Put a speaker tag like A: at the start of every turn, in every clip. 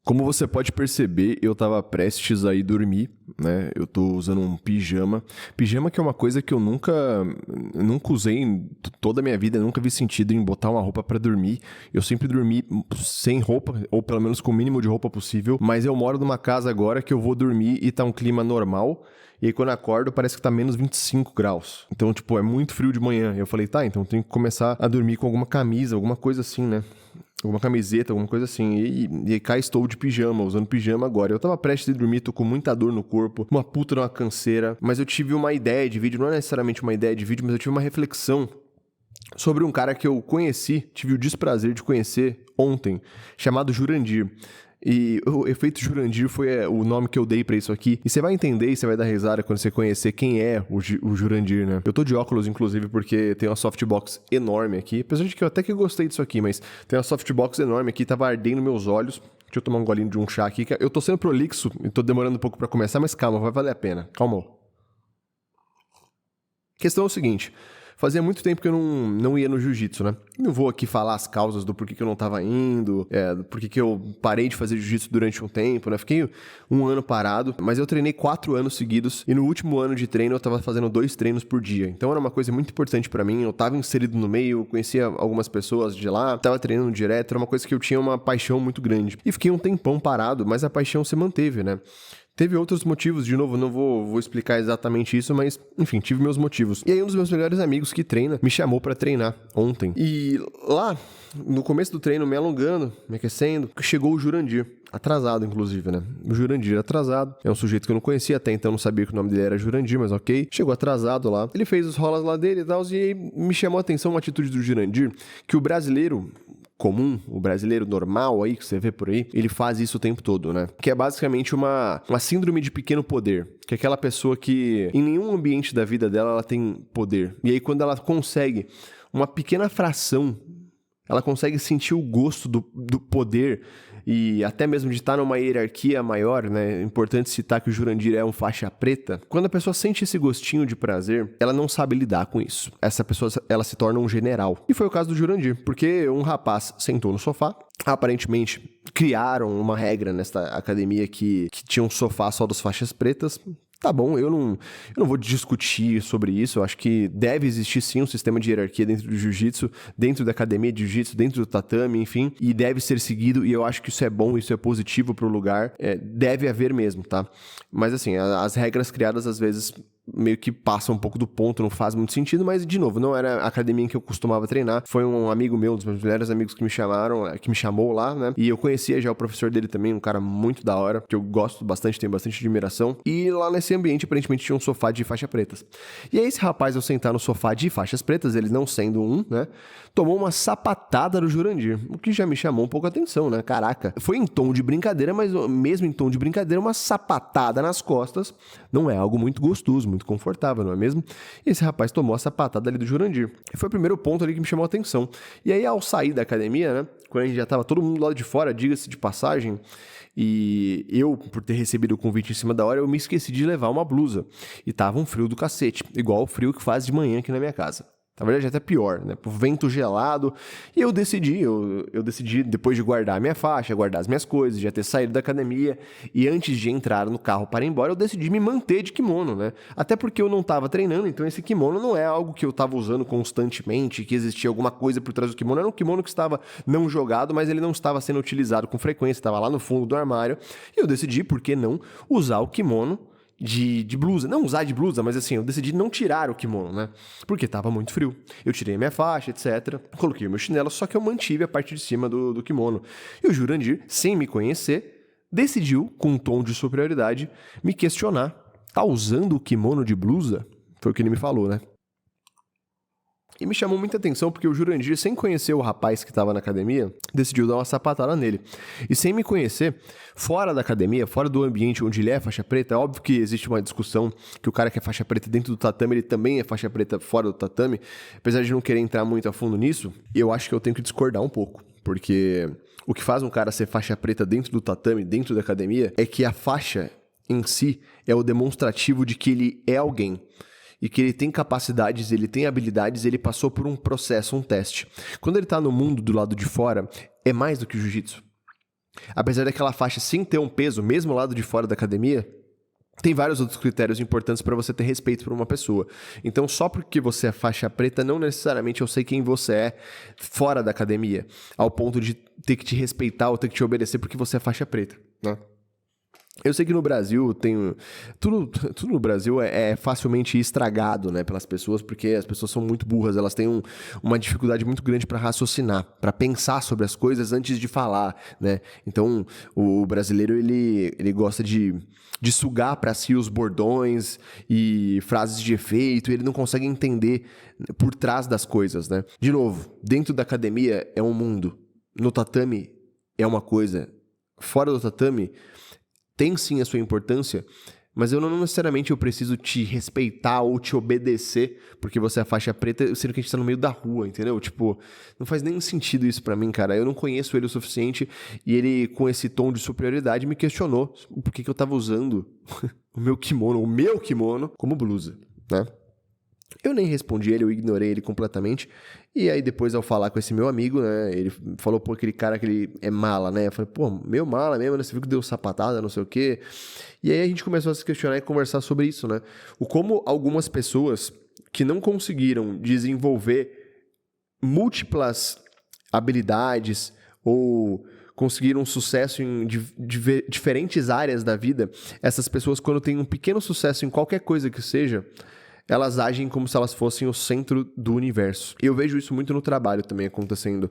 A: Como você pode perceber, eu tava prestes a ir dormir, né? Eu tô usando um pijama. Pijama que é uma coisa que eu nunca usei em toda a minha vida, nunca vi sentido em botar uma roupa pra dormir. Eu sempre dormi sem roupa, ou pelo menos com o mínimo de roupa possível. Mas eu moro numa casa agora que eu vou dormir e tá um clima normal. E aí quando eu acordo parece que tá menos 25 graus. Então, tipo, é muito frio de manhã. Eu falei, tá, então eu tenho que começar a dormir com alguma camisa, alguma coisa assim, né? Alguma camiseta, alguma coisa assim. E cá estou de pijama, usando pijama agora. Eu tava prestes a dormir, tô com muita dor no corpo, uma puta de uma canseira. Mas eu tive uma ideia de vídeo, não é necessariamente uma ideia de vídeo, mas eu tive uma reflexão sobre um cara que eu conheci, tive o desprazer de conhecer ontem, chamado Jurandir. E o efeito Jurandir foi o nome que eu dei pra isso aqui. E você vai entender e você vai dar risada quando você conhecer quem é o Jurandir, né? Eu tô de óculos, inclusive, porque tem uma softbox enorme aqui. Apesar de que eu até que gostei disso aqui, mas tem uma softbox enorme aqui, tava ardendo meus olhos. Deixa eu tomar um golinho de um chá aqui. Eu tô sendo prolixo e tô demorando um pouco pra começar, mas calma, vai valer a pena. Calma. A questão é o seguinte... Fazia muito tempo que eu não ia no jiu-jitsu, né? Não vou aqui falar as causas do porquê que eu não tava indo, do porquê que eu parei de fazer jiu-jitsu durante um tempo, né? Fiquei um ano parado, mas eu treinei 4 anos seguidos e no último ano de treino eu tava fazendo 2 treinos por dia. Então era uma coisa muito importante pra mim, eu tava inserido no meio, conhecia algumas pessoas de lá, tava treinando direto, era uma coisa que eu tinha uma paixão muito grande. E fiquei um tempão parado, mas a paixão se manteve, né? Teve outros motivos, de novo, não vou explicar exatamente isso, mas, enfim, tive meus motivos. E aí um dos meus melhores amigos que treina me chamou pra treinar ontem. E lá, no começo do treino, me alongando, me aquecendo, chegou o Jurandir. Atrasado, inclusive, né? O Jurandir atrasado. É um sujeito que eu não conhecia até então, não sabia que o nome dele era Jurandir, mas ok. Chegou atrasado lá. Ele fez os rolas lá dele e tal, e aí me chamou a atenção uma atitude do Jurandir, que o brasileiro... comum, o brasileiro normal aí, que você vê por aí, ele faz isso o tempo todo, né? Que é basicamente uma síndrome de pequeno poder. Que é aquela pessoa que em nenhum ambiente da vida dela ela tem poder. E aí quando ela consegue uma pequena fração, ela consegue sentir o gosto do poder e até mesmo de estar numa hierarquia maior, né? É importante citar que o Jurandir é um faixa preta. Quando a pessoa sente esse gostinho de prazer, ela não sabe lidar com isso. Essa pessoa, ela se torna um general. E foi o caso do Jurandir, porque um rapaz sentou no sofá. Aparentemente, criaram uma regra nesta academia que tinha um sofá só das faixas pretas. Tá bom, eu não vou discutir sobre isso, eu acho que deve existir sim um sistema de hierarquia dentro do jiu-jitsu, dentro da academia de jiu-jitsu, dentro do tatame, enfim, e deve ser seguido, e eu acho que isso é bom, isso é positivo pro lugar, deve haver mesmo, tá? Mas assim, as regras criadas às vezes meio que passa um pouco do ponto, não faz muito sentido, mas de novo, não era a academia em que eu costumava treinar, foi um amigo meu, um dos meus melhores amigos que me chamou lá, né, e eu conhecia já o professor dele também, um cara muito da hora, que eu gosto bastante, tenho bastante admiração, e lá nesse ambiente aparentemente tinha um sofá de faixa pretas. E aí esse rapaz, ao sentar no sofá de faixas pretas, ele não sendo um, né, tomou uma sapatada do Jurandir, o que já me chamou um pouco a atenção, né, caraca, foi em tom de brincadeira, mas mesmo em tom de brincadeira, uma sapatada nas costas não é algo muito gostoso, muito confortável, não é mesmo? E esse rapaz tomou a sapatada ali do Jurandir. E foi o primeiro ponto ali que me chamou a atenção. E aí, ao sair da academia, né, quando a gente já tava todo mundo lá de fora, diga-se de passagem, e eu, por ter recebido o convite em cima da hora, eu me esqueci de levar uma blusa. E tava um frio do cacete, igual o frio que faz de manhã aqui na minha casa. Na verdade, até pior, né? Por vento gelado. E eu decidi, depois de guardar a minha faixa, guardar as minhas coisas, já ter saído da academia, e antes de entrar no carro para ir embora, eu decidi me manter de kimono, né? Até porque eu não estava treinando, então esse kimono não é algo que eu estava usando constantemente, que existia alguma coisa por trás do kimono. Era um kimono que estava não jogado, mas ele não estava sendo utilizado com frequência, estava lá no fundo do armário. E eu decidi, por que não, usar o kimono de blusa, não usar de blusa, mas assim, eu decidi não tirar o kimono, né, porque tava muito frio, eu tirei minha faixa, etc, coloquei o meu chinelo, só que eu mantive a parte de cima do kimono, e o Jurandir, sem me conhecer, decidiu, com um tom de superioridade, me questionar, tá usando o kimono de blusa? Foi o que ele me falou, né. E me chamou muita atenção porque o Jurandir, sem conhecer o rapaz que estava na academia, decidiu dar uma sapatada nele. E sem me conhecer, fora da academia, fora do ambiente onde ele é faixa preta, é óbvio que existe uma discussão que o cara que é faixa preta dentro do tatame, ele também é faixa preta fora do tatame. Apesar de não querer entrar muito a fundo nisso, eu acho que eu tenho que discordar um pouco. Porque o que faz um cara ser faixa preta dentro do tatame, dentro da academia, é que a faixa em si é o demonstrativo de que ele é alguém. E que ele tem capacidades, ele tem habilidades, ele passou por um processo, um teste. Quando ele tá no mundo do lado de fora, é mais do que o jiu-jitsu. Apesar daquela faixa sim ter um peso, mesmo lá lado de fora da academia, tem vários outros critérios importantes para você ter respeito por uma pessoa. Então, só porque você é faixa preta, não necessariamente eu sei quem você é fora da academia, ao ponto de ter que te respeitar ou ter que te obedecer porque você é faixa preta, né? Eu sei que no Brasil tem... Tudo no Brasil é facilmente estragado, né, pelas pessoas, porque as pessoas são muito burras, elas têm uma dificuldade muito grande para raciocinar, para pensar sobre as coisas antes de falar, né? Então, o brasileiro, ele gosta de sugar para si os bordões e frases de efeito, e ele não consegue entender por trás das coisas, né? De novo, dentro da academia é um mundo, no tatame é uma coisa, fora do tatame tem sim a sua importância, mas eu não necessariamente eu preciso te respeitar ou te obedecer porque você é faixa preta, sendo que a gente tá no meio da rua, entendeu? Tipo, não faz nenhum sentido isso pra mim, cara. Eu não conheço ele o suficiente e ele, com esse tom de superioridade, me questionou o porquê que eu tava usando o meu kimono como blusa, né? Eu nem respondi ele, eu ignorei ele completamente. E aí depois, ao falar com esse meu amigo, né, ele falou, pô, aquele cara que ele é mala, né? Eu falei, pô, meu mala mesmo, né? Você viu que deu sapatada, não sei o quê. E aí a gente começou a se questionar e conversar sobre isso, né? O como algumas pessoas que não conseguiram desenvolver múltiplas habilidades ou conseguiram sucesso em diferentes áreas da vida, essas pessoas, quando têm um pequeno sucesso em qualquer coisa que seja, elas agem como se elas fossem o centro do universo. Eu vejo isso muito no trabalho também acontecendo.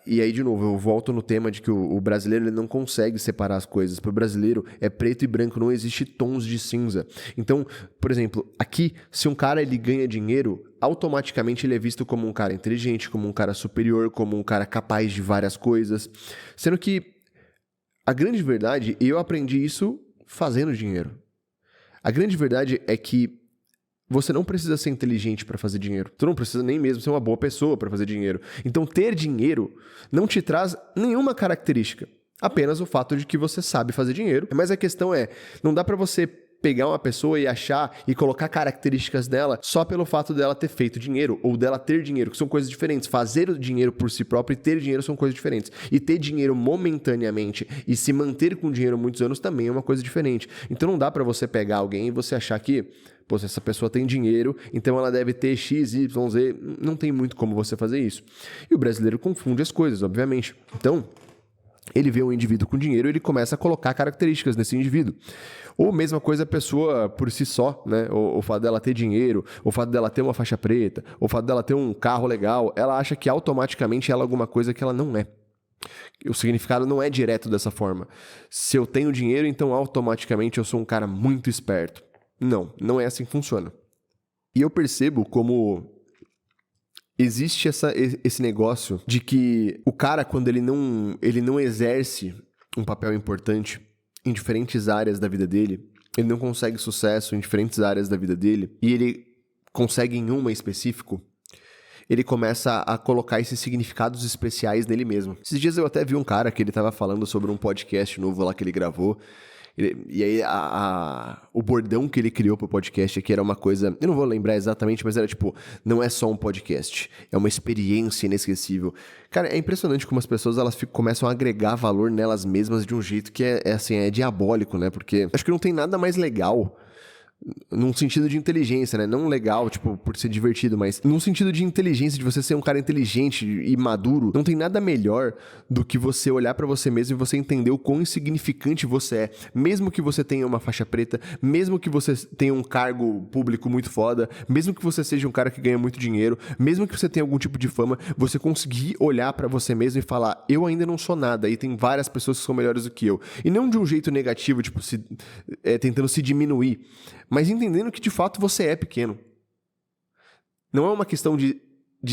A: E aí, de novo, eu volto no tema de que o brasileiro ele não consegue separar as coisas. Para o brasileiro, é preto e branco, não existe tons de cinza. Então, por exemplo, aqui, se um cara ele ganha dinheiro, automaticamente ele é visto como um cara inteligente, como um cara superior, como um cara capaz de várias coisas. Sendo que a grande verdade, e eu aprendi isso fazendo dinheiro. A grande verdade é que você não precisa ser inteligente para fazer dinheiro. Tu não precisa nem mesmo ser uma boa pessoa para fazer dinheiro. Então, ter dinheiro não te traz nenhuma característica. Apenas o fato de que você sabe fazer dinheiro. Mas a questão é, não dá para você pegar uma pessoa e achar e colocar características dela só pelo fato dela ter feito dinheiro ou dela ter dinheiro, que são coisas diferentes. Fazer o dinheiro por si próprio e ter dinheiro são coisas diferentes. E ter dinheiro momentaneamente e se manter com dinheiro muitos anos também é uma coisa diferente. Então não dá para você pegar alguém e você achar que, pô, se essa pessoa tem dinheiro, então ela deve ter X, Y, Z. Não tem muito como você fazer isso. E o brasileiro confunde as coisas, obviamente. Então, ele vê um indivíduo com dinheiro e ele começa a colocar características nesse indivíduo. Ou mesma coisa a pessoa por si só, né? O fato dela ter dinheiro, o fato dela ter uma faixa preta, o fato dela ter um carro legal, ela acha que automaticamente ela é alguma coisa que ela não é. O significado não é direto dessa forma. Se eu tenho dinheiro, então automaticamente eu sou um cara muito esperto. Não é assim que funciona. E eu percebo como existe esse negócio de que o cara, quando ele não exerce um papel importante em diferentes áreas da vida dele, ele não consegue sucesso em diferentes áreas da vida dele, e ele consegue em uma em específico, ele começa a colocar esses significados especiais nele mesmo. Esses dias eu até vi um cara que ele tava falando sobre um podcast novo lá que ele gravou, e aí o bordão que ele criou pro podcast aqui era uma coisa, eu não vou lembrar exatamente, mas era tipo, não é só um podcast, é uma experiência inesquecível. Cara, é impressionante como as pessoas elas começam a agregar valor nelas mesmas de um jeito que é diabólico, né? Porque acho que não tem nada mais legal num sentido de inteligência, né? Não legal, tipo, por ser divertido, mas num sentido de inteligência, de você ser um cara inteligente e maduro, não tem nada melhor do que você olhar pra você mesmo e você entender o quão insignificante você é. Mesmo que você tenha uma faixa preta, mesmo que você tenha um cargo público muito foda, mesmo que você seja um cara que ganha muito dinheiro, mesmo que você tenha algum tipo de fama, você conseguir olhar pra você mesmo e falar, eu ainda não sou nada, e tem várias pessoas que são melhores do que eu. E não de um jeito negativo, tipo, tentando se diminuir, mas entendendo que de fato você é pequeno. Não é uma questão de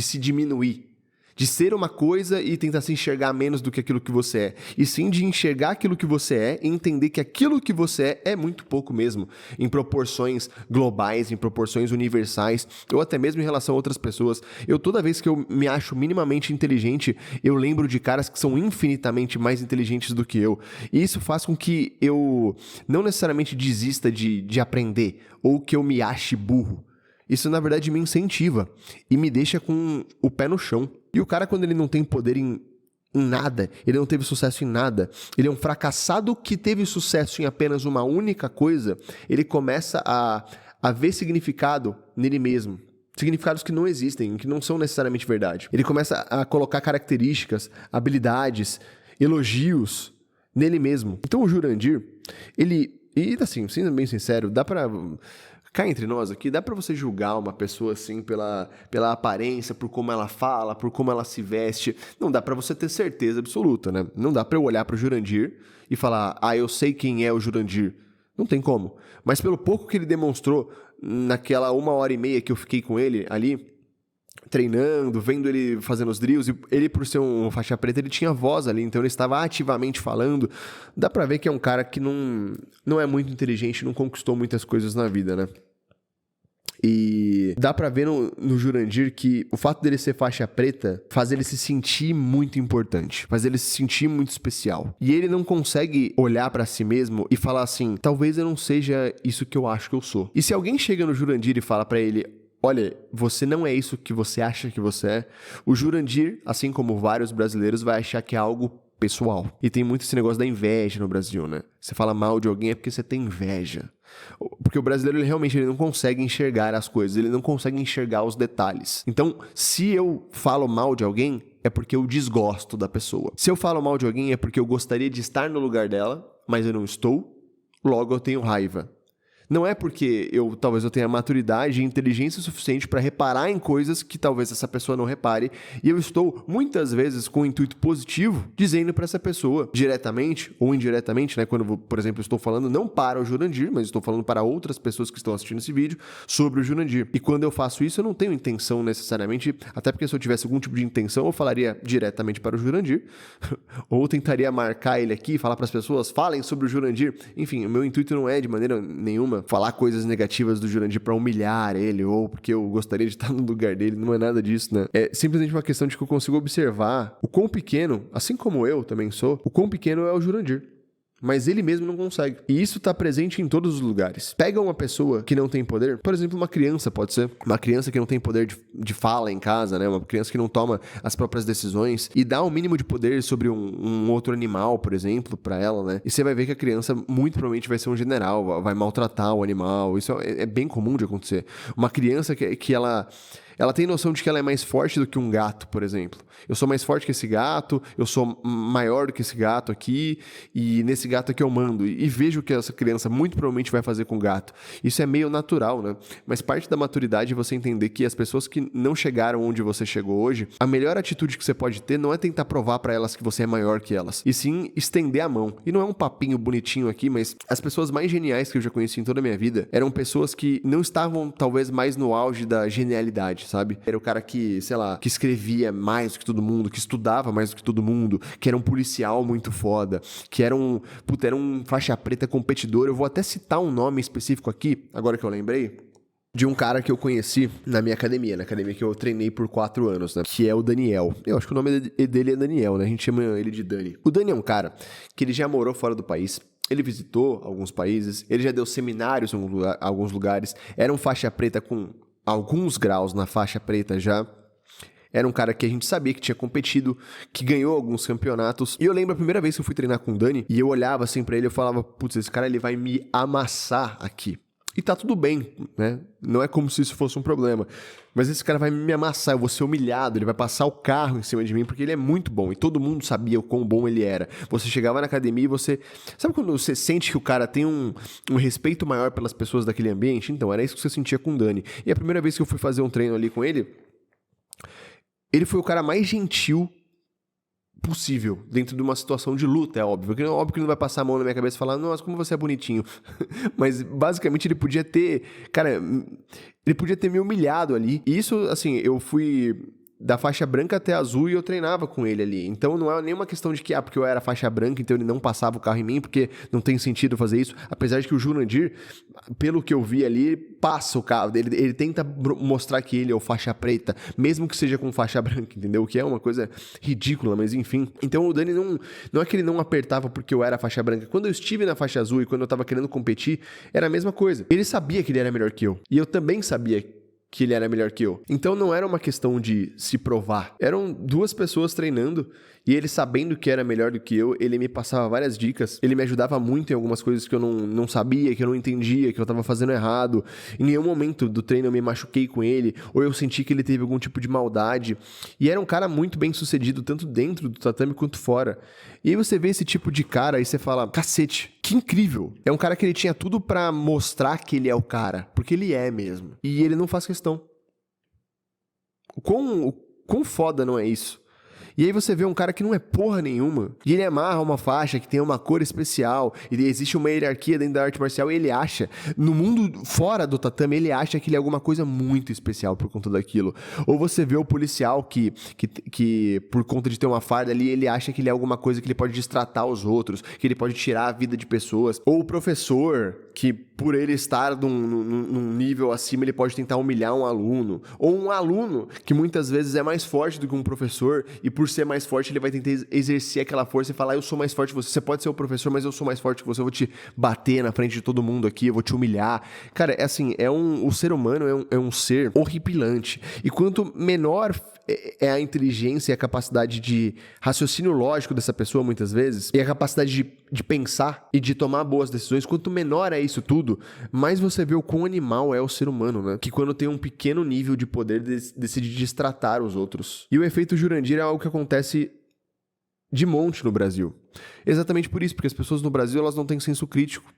A: se diminuir, de ser uma coisa e tentar se enxergar menos do que aquilo que você é, e sim de enxergar aquilo que você é e entender que aquilo que você é muito pouco mesmo, em proporções globais, em proporções universais, ou até mesmo em relação a outras pessoas. Toda vez que eu me acho minimamente inteligente, eu lembro de caras que são infinitamente mais inteligentes do que eu, e isso faz com que eu não necessariamente desista de aprender, ou que eu me ache burro. Isso, na verdade, me incentiva e me deixa com o pé no chão. E o cara, quando ele não tem poder em em nada, ele não teve sucesso em nada, ele é um fracassado que teve sucesso em apenas uma única coisa, ele começa a ver significado nele mesmo. Significados que não existem, que não são necessariamente verdade. Ele começa a colocar características, habilidades, elogios nele mesmo. Então o Jurandir, e assim, sendo bem sincero, dá pra... Cá entre nós aqui, dá pra você julgar uma pessoa assim pela aparência, por como ela fala, por como ela se veste. Não dá pra você ter certeza absoluta, né? Não dá pra eu olhar pro Jurandir e falar, eu sei quem é o Jurandir. Não tem como. Mas pelo pouco que ele demonstrou naquela 1h30 que eu fiquei com ele ali, treinando, vendo ele fazendo os drills, e ele, por ser um faixa preta, ele tinha voz ali, então ele estava ativamente falando. Dá pra ver que é um cara que não é muito inteligente, não conquistou muitas coisas na vida, né? E dá pra ver no Jurandir que o fato dele ser faixa preta faz ele se sentir muito importante, faz ele se sentir muito especial. E ele não consegue olhar pra si mesmo e falar assim, talvez eu não seja isso que eu acho que eu sou. E se alguém chega no Jurandir e fala pra ele, olha, você não é isso que você acha que você é, o Jurandir, assim como vários brasileiros, vai achar que é algo pessoal. E tem muito esse negócio da inveja no Brasil, né? Você fala mal de alguém é porque você tem inveja. Porque o brasileiro, ele não consegue enxergar as coisas, ele não consegue enxergar os detalhes. Então, se eu falo mal de alguém, é porque eu desgosto da pessoa. Se eu falo mal de alguém, é porque eu gostaria de estar no lugar dela, mas eu não estou, logo eu tenho raiva. Não é porque talvez eu tenha maturidade e inteligência suficiente para reparar em coisas que talvez essa pessoa não repare, e eu estou, muitas vezes, com um intuito positivo, dizendo para essa pessoa, diretamente ou indiretamente, né? Quando, por exemplo, estou falando não para o Jurandir, mas estou falando para outras pessoas que estão assistindo esse vídeo sobre o Jurandir. E quando eu faço isso, eu não tenho intenção necessariamente, até porque se eu tivesse algum tipo de intenção, eu falaria diretamente para o Jurandir, ou tentaria marcar ele aqui, falar para as pessoas, falem sobre o Jurandir. Enfim, o meu intuito não é de maneira nenhuma falar coisas negativas do Jurandir pra humilhar ele, ou porque eu gostaria de estar no lugar dele, não é nada disso, né? É simplesmente uma questão de que eu consigo observar o quão pequeno, assim como eu também sou, o quão pequeno é o Jurandir. Mas ele mesmo não consegue. E isso tá presente em todos os lugares. Pega uma pessoa que não tem poder, por exemplo, uma criança, pode ser. Uma criança que não tem poder de fala em casa, né? Uma criança que não toma as próprias decisões e dá o mínimo de poder sobre um outro animal, por exemplo, pra ela, né? E você vai ver que a criança muito provavelmente vai ser um general, vai maltratar o animal. Isso é bem comum de acontecer. Uma criança que ela tem noção de que ela é mais forte do que um gato, por exemplo. Eu sou mais forte que esse gato, eu sou maior do que esse gato aqui, e nesse gato aqui eu mando. E vejo o que essa criança muito provavelmente vai fazer com o gato. Isso é meio natural, né? Mas parte da maturidade é você entender que as pessoas que não chegaram onde você chegou hoje, a melhor atitude que você pode ter não é tentar provar pra elas que você é maior que elas, e sim estender a mão. E não é um papinho bonitinho aqui, mas as pessoas mais geniais que eu já conheci em toda a minha vida eram pessoas que não estavam, talvez, mais no auge da genialidade, sabe? Era o cara que, sei lá, que escrevia mais do que todo mundo, que estudava mais do que todo mundo, que era um policial muito foda, que era um faixa preta competidor. Eu vou até citar um nome específico aqui, agora que eu lembrei, de um cara que eu conheci na minha academia, na academia que eu treinei por 4 anos, né? Que é o Daniel. Eu acho que o nome dele é Daniel, né? A gente chama ele de Dani. O Dani é um cara que ele já morou fora do país. Ele visitou alguns países, ele já deu seminários em alguns lugares, era um faixa preta com alguns graus na faixa preta já. Era um cara que a gente sabia que tinha competido, que ganhou alguns campeonatos. E eu lembro a primeira vez que eu fui treinar com o Dani, e eu olhava assim pra ele, eu falava, putz, esse cara ele vai me amassar aqui. E tá tudo bem, né? Não é como se isso fosse um problema. Mas esse cara vai me amassar, eu vou ser humilhado, ele vai passar o carro em cima de mim, porque ele é muito bom. E todo mundo sabia o quão bom ele era. Você chegava na academia e você... Sabe quando você sente que o cara tem um respeito maior pelas pessoas daquele ambiente? Então, era isso que você sentia com o Dani. E a primeira vez que eu fui fazer um treino ali com ele, ele foi o cara mais gentil possível, dentro de uma situação de luta, é óbvio. Óbvio que ele não vai passar a mão na minha cabeça e falar, nossa, como você é bonitinho. Mas, basicamente, ele podia ter... Cara, ele podia ter me humilhado ali. E isso, assim, eu fui da faixa branca até azul e eu treinava com ele ali. Então, não é nenhuma questão de que, porque eu era faixa branca, então ele não passava o carro em mim, porque não tem sentido fazer isso. Apesar de que o Jurandir, pelo que eu vi ali, ele passa o carro. Ele tenta mostrar que ele é o faixa preta, mesmo que seja com faixa branca, entendeu? O que é uma coisa ridícula, mas enfim. Então, o Dani não é que ele não apertava porque eu era faixa branca. Quando eu estive na faixa azul e quando eu tava querendo competir, era a mesma coisa. Ele sabia que ele era melhor que eu. E eu também sabia que ele era melhor que eu. Então não era uma questão de se provar. Eram duas pessoas treinando e ele sabendo que era melhor do que eu, ele me passava várias dicas. Ele me ajudava muito em algumas coisas que eu não sabia, que eu não entendia, que eu tava fazendo errado. Em nenhum momento do treino eu me machuquei com ele, ou eu senti que ele teve algum tipo de maldade. E era um cara muito bem sucedido, tanto dentro do tatame quanto fora. E aí você vê esse tipo de cara e você fala, cacete, que incrível. É um cara que ele tinha tudo pra mostrar que ele é o cara, porque ele é mesmo. E ele não faz questão. O quão foda não é isso? E aí você vê um cara que não é porra nenhuma, e ele amarra uma faixa que tem uma cor especial, e existe uma hierarquia dentro da arte marcial, e ele acha, no mundo fora do tatame, ele acha que ele é alguma coisa muito especial por conta daquilo. Ou você vê o policial que por conta de ter uma farda ali, ele acha que ele é alguma coisa que ele pode destratar os outros, que ele pode tirar a vida de pessoas. Ou o professor, que por ele estar num nível acima, ele pode tentar humilhar um aluno. Ou um aluno, que muitas vezes é mais forte do que um professor, e por ser mais forte, ele vai tentar exercer aquela força e falar, eu sou mais forte que você. Você pode ser o professor, mas eu sou mais forte que você. Eu vou te bater na frente de todo mundo aqui, eu vou te humilhar. Cara, é assim, o ser humano é um ser horripilante. E quanto menor é a inteligência e a capacidade de raciocínio lógico dessa pessoa, muitas vezes, e a capacidade de pensar e de tomar boas decisões, quanto menor é isso tudo, mais você vê o quão animal é o ser humano, né? Que quando tem um pequeno nível de poder, decide destratar os outros. E o efeito Jurandir é algo que acontece de monte no Brasil. Exatamente por isso, porque as pessoas no Brasil, elas não têm senso crítico.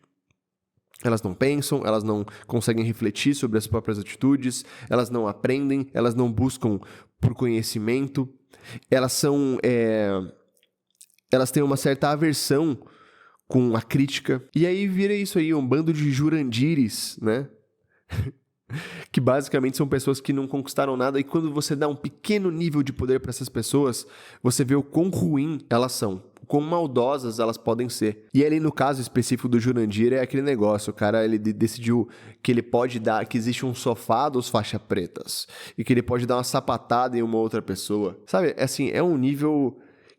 A: Elas não pensam, elas não conseguem refletir sobre as próprias atitudes, elas não aprendem, elas não buscam por conhecimento, elas têm uma certa aversão com a crítica. E aí vira isso aí, um bando de jurandires, né? Que basicamente são pessoas que não conquistaram nada, e quando você dá um pequeno nível de poder para essas pessoas, você vê o quão ruim elas são, o quão maldosas elas podem ser. E ali no caso específico do Jurandir é aquele negócio, o cara ele decidiu que ele pode dar, que existe um sofá dos faixa pretas, e que ele pode dar uma sapatada em uma outra pessoa. Sabe, assim, é um nível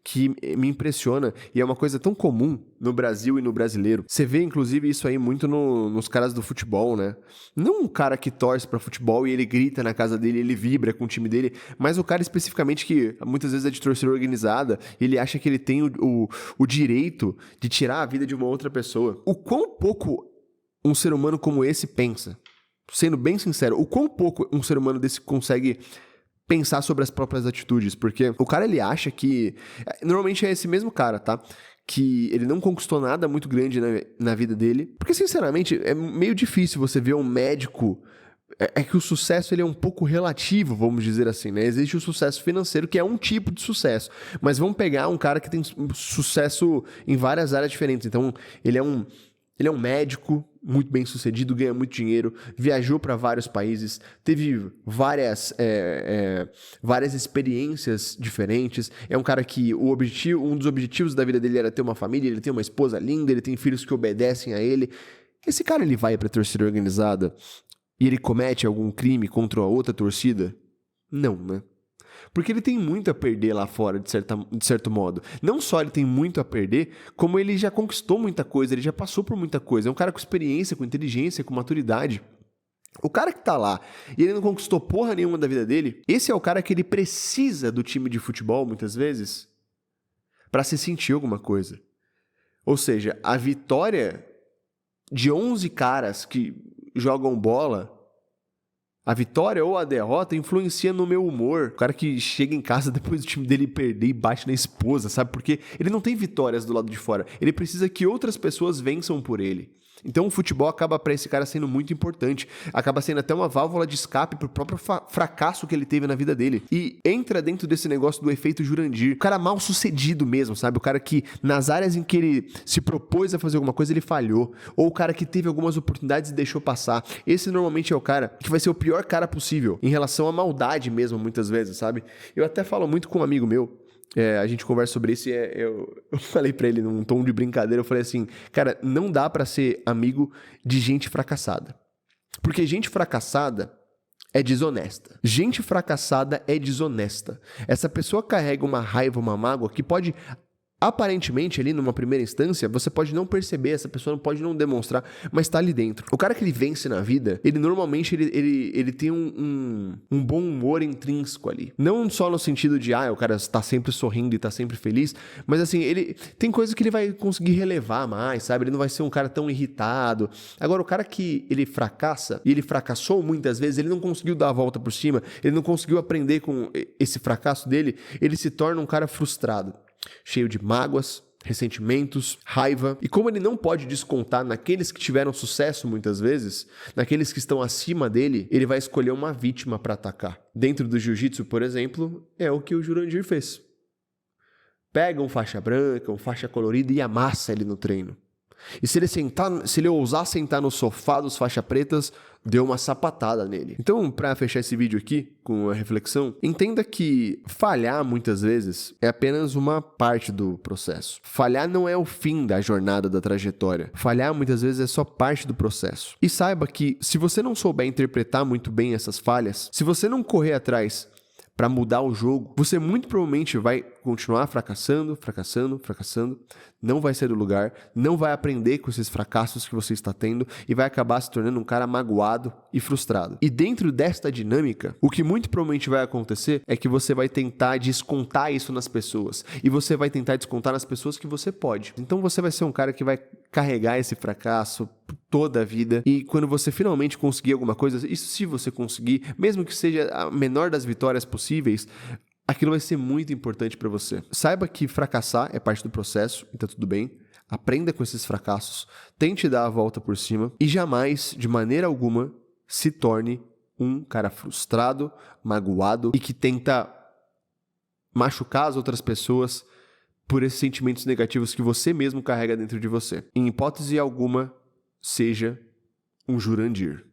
A: que me impressiona, e é uma coisa tão comum no Brasil e no brasileiro. Você vê, inclusive, isso aí muito nos caras do futebol, né? Não um cara que torce pra futebol e ele grita na casa dele, ele vibra com o time dele, mas o cara especificamente que muitas vezes é de torcida organizada, ele acha que ele tem o direito de tirar a vida de uma outra pessoa. O quão pouco um ser humano como esse pensa? Sendo bem sincero, o quão pouco um ser humano desse consegue pensar sobre as próprias atitudes, porque o cara, ele acha que... Normalmente é esse mesmo cara, tá? Que ele não conquistou nada muito grande na vida dele, porque, sinceramente, é meio difícil você ver um médico... É que o sucesso, ele é um pouco relativo, vamos dizer assim, né? Existe o sucesso financeiro, que é um tipo de sucesso, mas vamos pegar um cara que tem sucesso em várias áreas diferentes. Então, ele é um médico muito bem sucedido, ganha muito dinheiro, viajou para vários países, teve várias experiências diferentes. É um cara que um dos objetivos da vida dele era ter uma família, ele tem uma esposa linda, ele tem filhos que obedecem a ele. Esse cara, ele vai para a torcida organizada e ele comete algum crime contra a outra torcida? Não, né? Porque ele tem muito a perder lá fora, de certo modo. Não só ele tem muito a perder, como ele já conquistou muita coisa, ele já passou por muita coisa. É um cara com experiência, com inteligência, com maturidade. O cara que tá lá e ele não conquistou porra nenhuma da vida dele, esse é o cara que ele precisa do time de futebol, muitas vezes, pra se sentir alguma coisa. Ou seja, a vitória de 11 caras que jogam bola... A vitória ou a derrota influencia no meu humor. O cara que chega em casa depois do time dele perder e bate na esposa, sabe? Porque ele não tem vitórias do lado de fora. Ele precisa que outras pessoas vençam por ele. Então o futebol acaba pra esse cara sendo muito importante. Acaba sendo até uma válvula de escape pro próprio fracasso que ele teve na vida dele. E entra dentro desse negócio do efeito Jurandir. O cara mal sucedido mesmo, sabe? O cara que nas áreas em que ele se propôs a fazer alguma coisa, ele falhou. Ou o cara que teve algumas oportunidades e deixou passar. Esse normalmente é o cara que vai ser o pior cara possível em relação à maldade mesmo, muitas vezes, sabe? Eu até falo muito com um amigo meu. A gente conversa sobre isso e eu falei pra ele num tom de brincadeira, eu falei assim, cara, não dá pra ser amigo de gente fracassada. Porque gente fracassada é desonesta. Gente fracassada é desonesta. Essa pessoa carrega uma raiva, uma mágoa que pode aparentemente, ali numa primeira instância, você pode não perceber, essa pessoa pode não demonstrar, mas tá ali dentro. O cara que ele vence na vida, ele normalmente ele tem um bom humor intrínseco ali. Não só no sentido de, o cara tá sempre sorrindo e tá sempre feliz, mas assim, ele tem coisas que ele vai conseguir relevar mais, sabe? Ele não vai ser um cara tão irritado. Agora, o cara que ele fracassa, e ele fracassou muitas vezes, ele não conseguiu dar a volta por cima, ele não conseguiu aprender com esse fracasso dele, ele se torna um cara frustrado, cheio de mágoas, ressentimentos, raiva. E como ele não pode descontar naqueles que tiveram sucesso muitas vezes, naqueles que estão acima dele, ele vai escolher uma vítima para atacar. Dentro do jiu-jitsu, por exemplo, é o que o Jurandir fez. Pega um faixa branca, um faixa colorida e amassa ele no treino. E se ele ousar sentar no sofá dos faixa pretas, deu uma sapatada nele. Então, para fechar esse vídeo aqui com a reflexão, entenda que falhar muitas vezes é apenas uma parte do processo. Falhar não é o fim da jornada, da trajetória. Falhar muitas vezes é só parte do processo. E saiba que se você não souber interpretar muito bem essas falhas, se você não correr atrás para mudar o jogo, você muito provavelmente vai continuar fracassando, não vai sair do lugar, não vai aprender com esses fracassos que você está tendo e vai acabar se tornando um cara magoado e frustrado. E dentro desta dinâmica, o que muito provavelmente vai acontecer é que você vai tentar descontar isso nas pessoas e você vai tentar descontar nas pessoas que você pode. Então você vai ser um cara que vai carregar esse fracasso toda a vida e quando você finalmente conseguir alguma coisa, isso se você conseguir, mesmo que seja a menor das vitórias possíveis, aquilo vai ser muito importante para você. Saiba que fracassar é parte do processo e tá tudo bem. Aprenda com esses fracassos, tente dar a volta por cima e jamais, de maneira alguma, se torne um cara frustrado, magoado e que tenta machucar as outras pessoas por esses sentimentos negativos que você mesmo carrega dentro de você. Em hipótese alguma, seja um Jurandir.